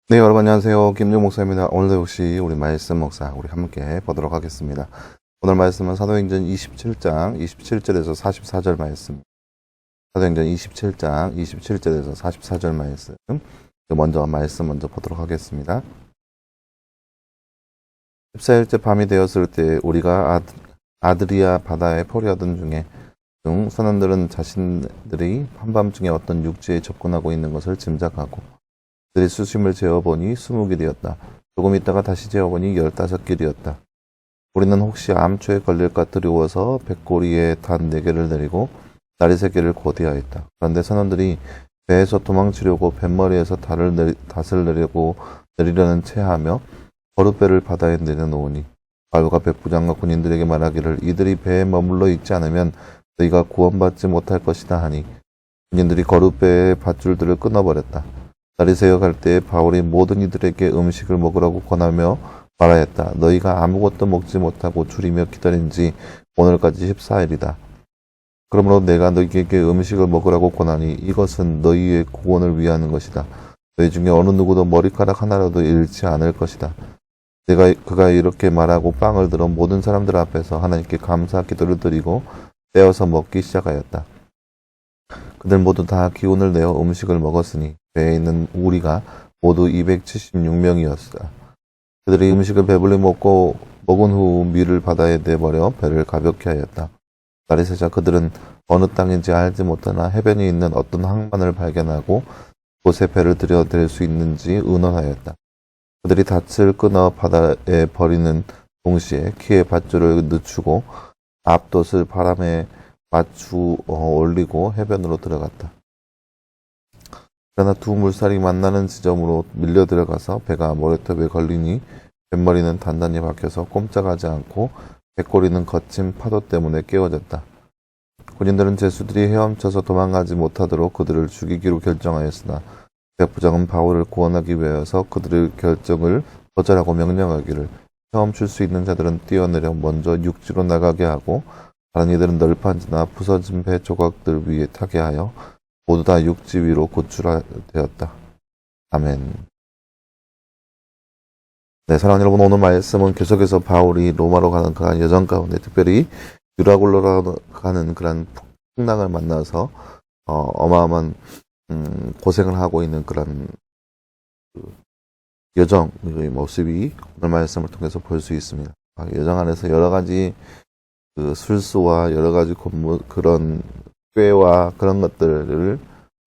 네, 여러분 안녕하세요. 김종 목사입니다. 오늘도 역시 우리 말씀 묵상 우리 함께 보도록 하겠습니다. 오늘 말씀은 사도행전 27장 27절에서 44절 말씀. 사도행전 27장 27절에서 44절 말씀. 먼저 보도록 하겠습니다. 14일째 밤이 되었을 때 우리가 아드리아 바다에 포류하던 중에 선원들은 자신들이 한밤중에 어떤 육지에 접근하고 있는 것을 짐작하고 그들이 수심을 재어보니 20길이었다. 조금 있다가 다시 재어보니 15길이었다. 우리는 혹시 암초에 걸릴까 두려워서 뱃꼬리에 단 4개를 내리고 다리 3개를 고대하였다. 그런데 선원들이 배에서 도망치려고 뱃머리에서 닷을 내리려는 체하며 거룻배를 바다에 내려놓으니 바울과 백부장과 군인들에게 말하기를 이들이 배에 머물러 있지 않으면 너희가 구원받지 못할 것이다 하니 군인들이 거룻배의 밧줄들을 끊어버렸다. 다리 세어갈 때에 바울이 모든 이들에게 음식을 먹으라고 권하며 말하였다. 너희가 아무것도 먹지 못하고 줄이며 기다린 지 오늘까지 14일이다. 그러므로 내가 너희에게 음식을 먹으라고 권하니 이것은 너희의 구원을 위하는 것이다. 너희 중에 어느 누구도 머리카락 하나라도 잃지 않을 것이다. 그가 이렇게 말하고 빵을 들어 모든 사람들 앞에서 하나님께 감사 기도를 드리고 떼어서 먹기 시작하였다. 그들 모두 다 기운을 내어 음식을 먹었으니 배에 있는 우리가 모두 276명이었다. 그들이 음식을 배불리 먹은 후 밀을 바다에 내버려 배를 가볍게 하였다. 날이 새자 그들은 어느 땅인지 알지 못하나 해변이 있는 어떤 항만을 발견하고 곳에 배를 들여댈 수 있는지 의논하였다. 그들이 닻을 끊어 바다에 버리는 동시에 키에 밧줄을 늦추고 앞돛을 바람에 올리고 해변으로 들어갔다. 그러나 두 물살이 만나는 지점으로 밀려 들어가서 배가 모래톱에 걸리니 뱃머리는 단단히 박혀서 꼼짝하지 않고 뱃꼬리는 거친 파도 때문에 깨어졌다. 군인들은 제수들이 헤엄쳐서 도망가지 못하도록 그들을 죽이기로 결정하였으나 백부장은 바울을 구원하기 위하여서 그들의 결정을 거절하고 명령하기를 헤엄칠 수 있는 자들은 뛰어내려 먼저 육지로 나가게 하고 다른 이들은 널판지나 부서진 배 조각들 위에 타게 하여 모두 다 육지 위로 고출되었다. 아멘. 네, 사랑하는 여러분, 오늘 말씀은 계속해서 바울이 로마로 가는 그런 여정 가운데 특별히 유라굴로로 가는 그런 풍랑을 만나서 어마어마한 고생을 하고 있는 그런 여정의 모습이 오늘 말씀을 통해서 볼 수 있습니다. 여정 안에서 여러 가지 술수와 여러 가지 그런 꾀와 그런 것들을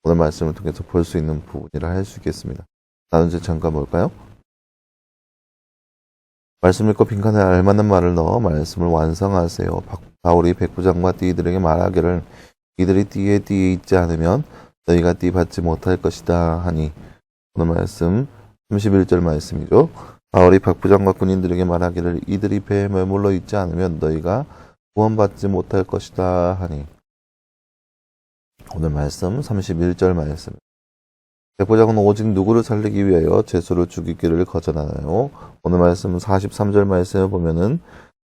오늘 말씀을 통해서 볼 수 있는 부분이라 할 수 있겠습니다. 나눈 제 잠깐 볼까요? 말씀 읽고 빈칸에 알맞는 말을 넣어 말씀을 완성하세요. 바울이 백부장과 띠들에게 말하기를 이들이 띠에 있지 않으면 너희가 띠 받지 못할 것이다 하니 오늘 말씀 31절 말씀이죠. 바울이 백부장과 군인들에게 말하기를 이들이 배에 머물러 있지 않으면 너희가 구원받지 못할 것이다 하니 오늘 말씀 31절 말씀. 백부장은 오직 누구를 살리기 위하여 제수를 죽이기를 거절하나요? 오늘 말씀 43절 말씀을 보면은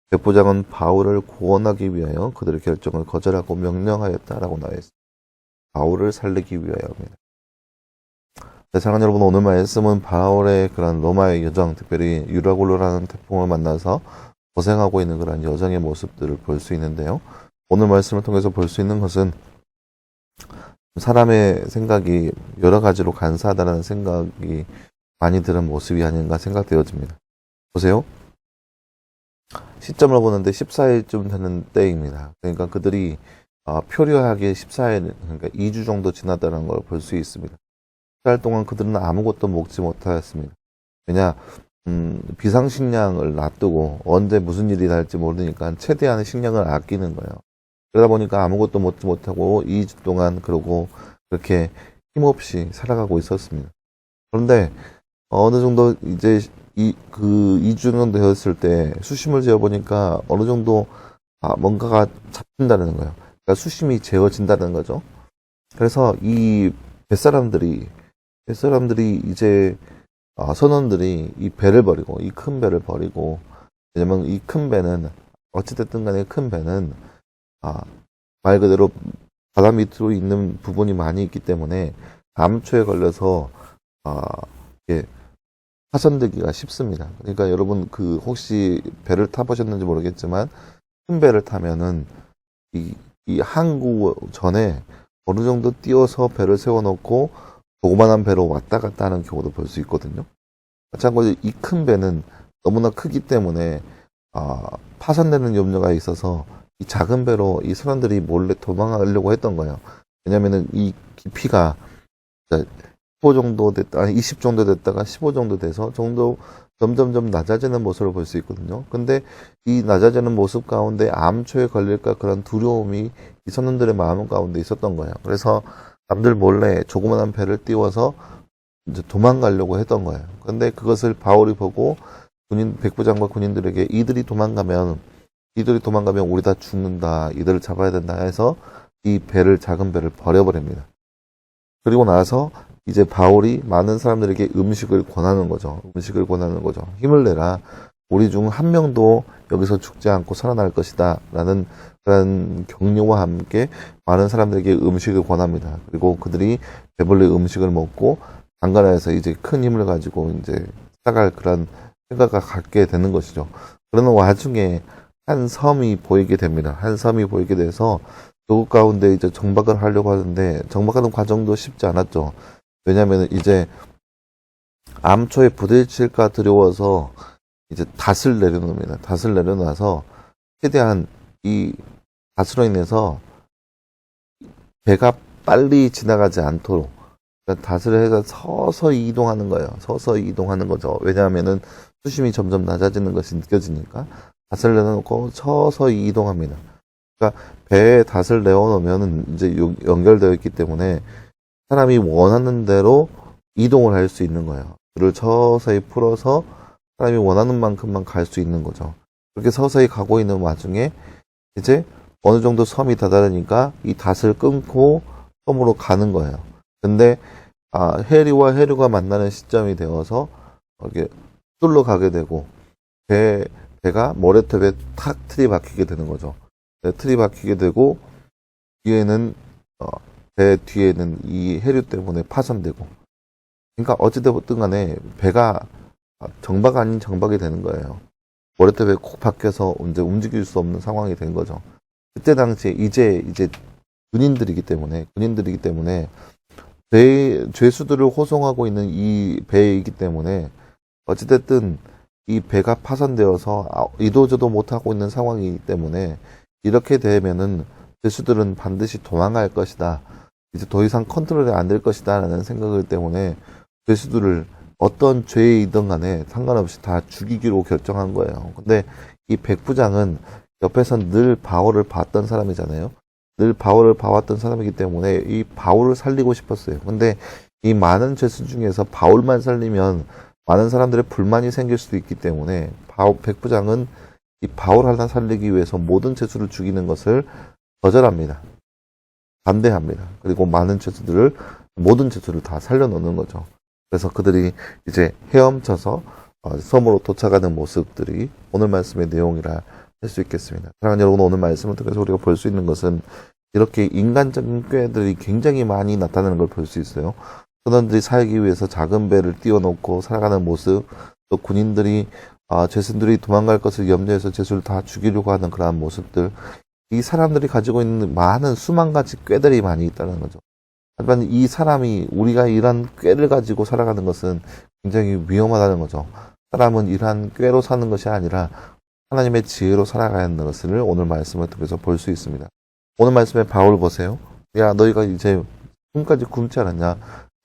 백부장은 바울을 구원하기 위하여 그들의 결정을 거절하고 명령하였다라고 나와 있습니다. 바울을 살리기 위하여입니다. 네, 사랑하는 여러분, 오늘 말씀은 바울의 그런 로마의 여정, 특별히 유라굴로라는 태풍을 만나서 고생하고 있는 그런 여정의 모습들을 볼 수 있는데요. 오늘 말씀을 통해서 볼 수 있는 것은 사람의 생각이 여러 가지로 간사하다는 생각이 많이 드는 모습이 아닌가 생각되어집니다. 보세요. 시점을 보는데 14일쯤 되는 때입니다. 그러니까 그들이 표류하기에 14일, 그러니까 2주 정도 지났다는 걸 볼 수 있습니다. 14일 동안 그들은 아무것도 먹지 못하였습니다. 왜냐, 비상식량을 놔두고 언제 무슨 일이 날지 모르니까 최대한의 식량을 아끼는 거예요. 그러다 보니까 아무것도 먹지 못하고 2주 동안 그러고 그렇게 힘없이 살아가고 있었습니다. 그런데 어느 정도 이제 2주는 되었을 때 수심을 재어보니까 어느 정도 뭔가가 잡힌다는 거예요. 그러니까 수심이 재어진다는 거죠. 그래서 이 뱃사람들이 이제 선원들이 이 배를 버리고 이 큰 배를 버리고 왜냐면 이 큰 배는 어찌됐든 간에 큰 배는 말 그대로 바다 밑으로 있는 부분이 많이 있기 때문에 암초에 걸려서 이게 파손되기가 쉽습니다. 그러니까 여러분 혹시 배를 타보셨는지 모르겠지만 큰 배를 타면은 이 항구 전에 어느 정도 띄워서 배를 세워놓고 조그만한 배로 왔다 갔다 하는 경우도 볼 수 있거든요. 마찬가지로 이 큰 배는 너무나 크기 때문에 파손되는 염려가 있어서 이 작은 배로 이 선원들이 몰래 도망가려고 했던 거예요. 왜냐면은 이 깊이가 15 정도 됐다, 20 정도 됐다가 15 정도 돼서 점점점 낮아지는 모습을 볼 수 있거든요. 근데 이 낮아지는 모습 가운데 암초에 걸릴까 그런 두려움이 이 선원들의 마음 가운데 있었던 거예요. 그래서 남들 몰래 조그만한 배를 띄워서 이제 도망가려고 했던 거예요. 근데 그것을 바울이 보고 백부장과 군인들에게 이들이 도망가면 우리 다 죽는다. 이들을 잡아야 된다 해서 이 작은 배를 버려버립니다. 그리고 나서 이제 바울이 많은 사람들에게 음식을 권하는 거죠. 힘을 내라. 우리 중 한 명도 여기서 죽지 않고 살아날 것이다. 라는 그런 격려와 함께 많은 사람들에게 음식을 권합니다. 그리고 그들이 배불리 음식을 먹고 안가라에서 이제 큰 힘을 가지고 이제 살아갈 그런 생각을 갖게 되는 것이죠. 그러는 와중에 한 섬이 보이게 됩니다. 한 섬이 보이게 돼서 그 가운데 이제 정박을 하려고 하는데 정박하는 과정도 쉽지 않았죠. 왜냐하면 이제 암초에 부딪힐까 두려워서 이제 닷을 내려놓습니다. 닷을 내려놔서 최대한 이 닷으로 인해서 배가 빨리 지나가지 않도록 닷을 해서 서서히 이동하는 거예요. 서서히 이동하는 거죠. 왜냐하면은 수심이 점점 낮아지는 것이 느껴지니까 닷을 내려놓고 서서히 이동합니다. 그러니까 배에 닷을 내어놓으면 이제 연결되어 있기 때문에 사람이 원하는 대로 이동을 할 수 있는 거예요. 그를 서서히 풀어서 사람이 원하는 만큼만 갈 수 있는 거죠. 그렇게 서서히 가고 있는 와중에 이제 어느 정도 섬이 다다르니까 이 닷을 끊고 섬으로 가는 거예요. 근데 해류와 해류가 만나는 시점이 되어서 이렇게 뚫러 가게 되고 배가 모래톱에 탁 틀이 박히게 되는 거죠. 틀이 박히게 되고 배 뒤에는 이 해류 때문에 파손되고, 그러니까 어찌됐든 간에 배가 정박 아닌 정박이 되는 거예요. 모래톱에 콕 박혀서 이제 움직일 수 없는 상황이 된 거죠. 그때 당시에 이제 군인들이기 때문에 죄수들을 호송하고 있는 이 배이기 때문에 어찌됐든 이 배가 파손되어서 이도저도 못하고 있는 상황이기 때문에 이렇게 되면은 죄수들은 반드시 도망갈 것이다. 이제 더 이상 컨트롤이 안 될 것이다 라는 생각을 때문에 죄수들을 어떤 죄이든 간에 상관없이 다 죽이기로 결정한 거예요. 근데 이 백부장은 옆에서 늘 바울을 봤던 사람이잖아요. 늘 바울을 봐왔던 사람이기 때문에 이 바울을 살리고 싶었어요. 근데 이 많은 죄수 중에서 바울만 살리면 많은 사람들의 불만이 생길 수도 있기 때문에 백부장은 이 바울 하나 살리기 위해서 모든 죄수를 죽이는 것을 거절합니다. 반대합니다. 그리고 모든 죄수를 다 살려놓는 거죠. 그래서 그들이 이제 헤엄쳐서 섬으로 도착하는 모습들이 오늘 말씀의 내용이라 할 수 있겠습니다. 사랑하는 여러분, 오늘 말씀을 통해서 우리가 볼 수 있는 것은 이렇게 인간적인 꾀들이 굉장히 많이 나타나는 걸 볼 수 있어요. 선원들이 살기 위해서 작은 배를 띄워놓고 살아가는 모습, 또 군인들이 죄수들이 도망갈 것을 염려해서 죄수를 다 죽이려고 하는 그러한 모습들, 이 사람들이 가지고 있는 많은 수만 가지 꾀들이 많이 있다는 거죠. 하지만 이 사람이 우리가 이런 꾀를 가지고 살아가는 것은 굉장히 위험하다는 거죠. 사람은 이러한 꾀로 사는 것이 아니라 하나님의 지혜로 살아가야 하는 것을 오늘 말씀을 통해서 볼 수 있습니다. 오늘 말씀에 바울 보세요. 야, 너희가 이제 꿈까지 굶지 않았냐?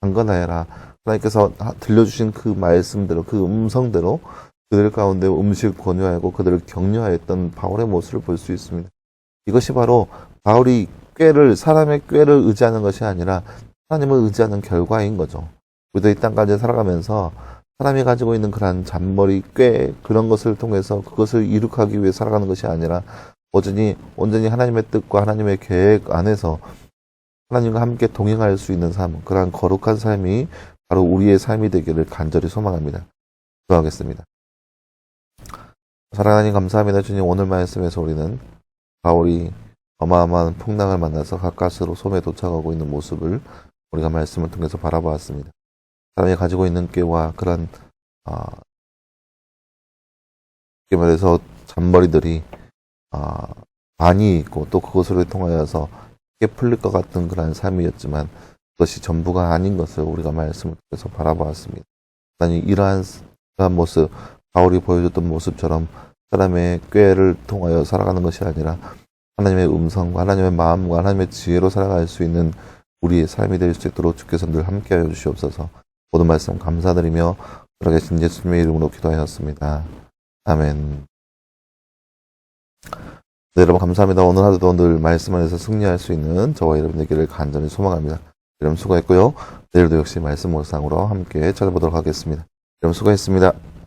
강건하여라. 하나님께서 들려주신 그 말씀대로, 그 음성대로 그들 가운데 음식을 권유하고 그들을 격려하였던 바울의 모습을 볼 수 있습니다. 이것이 바로 바울이 사람의 꾀를 의지하는 것이 아니라 하나님을 의지하는 결과인 거죠. 우리도 이 땅까지 살아가면서 사람이 가지고 있는 그런 잔머리, 꾀, 그런 것을 통해서 그것을 이룩하기 위해 살아가는 것이 아니라 온전히 하나님의 뜻과 하나님의 계획 안에서 하나님과 함께 동행할 수 있는 삶, 그러한 거룩한 삶이 바로 우리의 삶이 되기를 간절히 소망합니다. 기도하겠습니다. 사랑하는 하나님 감사합니다. 주님, 오늘 말씀에서 우리는 바울이 어마어마한 풍랑을 만나서 가까스로 섬에 도착하고 있는 모습을 우리가 말씀을 통해서 바라보았습니다. 사람이 가지고 있는 꾀와 그런 쉽게 말해서 잔머리들이 많이 있고 또 그것으로 통하여서 쉽게 풀릴 것 같은 그런 삶이었지만 그것이 전부가 아닌 것을 우리가 말씀을 통해서 바라보았습니다. 아니 이러한 모습, 바울이 보여줬던 모습처럼 사람의 꾀를 통하여 살아가는 것이 아니라 하나님의 음성과 하나님의 마음과 하나님의 지혜로 살아갈 수 있는 우리의 삶이 될 수 있도록 주께서 늘 함께하여 주시옵소서. 모든 말씀 감사드리며 살아계신 예수님의 이름으로 기도하였습니다. 아멘. 네, 여러분 감사합니다. 오늘 하루도 늘 말씀 안에서 승리할 수 있는 저와 여러분 되기를 간절히 소망합니다. 여러분 수고했고요. 내일도 역시 말씀 묵상으로 함께 찾아보도록 하겠습니다. 여러분 수고했습니다.